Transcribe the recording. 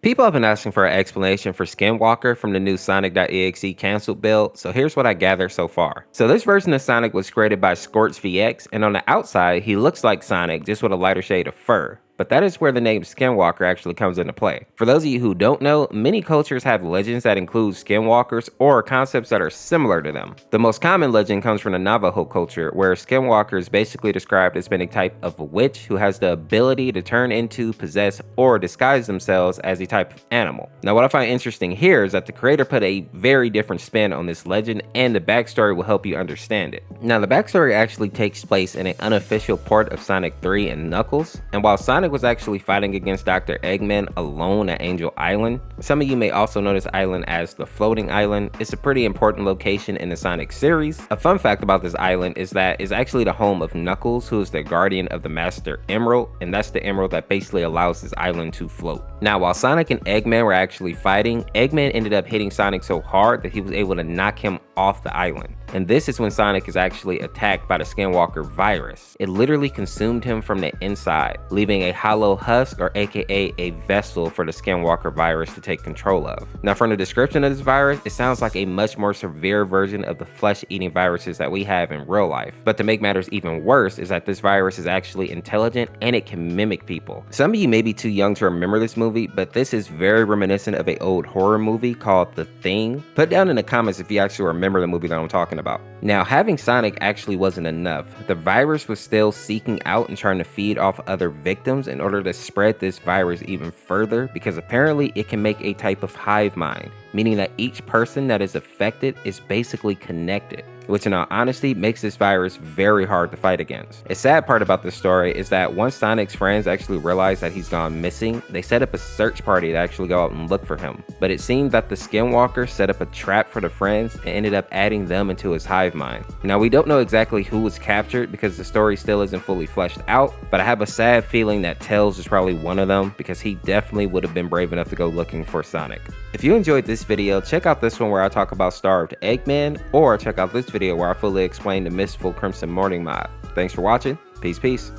People have been asking for an explanation for Skinwalker from the new sonic.exe canceled build, so here's what I gathered so far. So this version of Sonic was created by Scorch VX, and on the outside, he looks like Sonic, just with a lighter shade of fur. But that is where the name Skinwalker actually comes into play. For those of you who don't know, many cultures have legends that include skinwalkers or concepts that are similar to them. The most common legend comes from the Navajo culture, where Skinwalker is basically described as being a type of a witch who has the ability to turn into, possess, or disguise themselves as a type of animal. Now what I find interesting here is that the creator put a very different spin on this legend, and the backstory will help you understand it. Now the backstory actually takes place in an unofficial port of Sonic 3 and Knuckles, and while Sonic was actually fighting against Dr. Eggman alone at Angel Island. Some of you may also know this island as the Floating Island. It's a pretty important location in the Sonic series. A fun fact about this island is that it's actually the home of Knuckles, who is the guardian of the Master Emerald, and that's the emerald that basically allows this island to float. Now while Sonic and Eggman were actually fighting, Eggman ended up hitting Sonic so hard that he was able to knock him off the island. And this is when Sonic is actually attacked by the Skinwalker Virus. It literally consumed him from the inside, leaving a hollow husk, or aka a vessel, for the Skinwalker Virus to take control of. Now from the description of this virus, it sounds like a much more severe version of the flesh-eating viruses that we have in real life. But to make matters even worse is that this virus is actually intelligent and it can mimic people. Some of you may be too young to remember this movie, but this is very reminiscent of an old horror movie called The Thing. Put down in the comments if you actually remember the movie that I'm talking about. Now, having Sonic actually wasn't enough. The virus was still seeking out and trying to feed off other victims in order to spread this virus even further, because apparently it can make a type of hive mind, meaning that each person that is affected is basically connected, which in all honesty makes this virus very hard to fight against. A sad part about this story is that once Sonic's friends actually realize that he's gone missing, they set up a search party to actually go out and look for him. But it seemed that the Skinwalker set up a trap for the friends and ended up adding them into his hive mind. Now we don't know exactly who was captured because the story still isn't fully fleshed out, but I have a sad feeling that Tails is probably one of them, because he definitely would have been brave enough to go looking for Sonic. If you enjoyed this video, check out this one where I talk about Starved Eggman, or check out this video where I fully explain the Mistful Crimson Morning mod. Thanks for watching. Peace.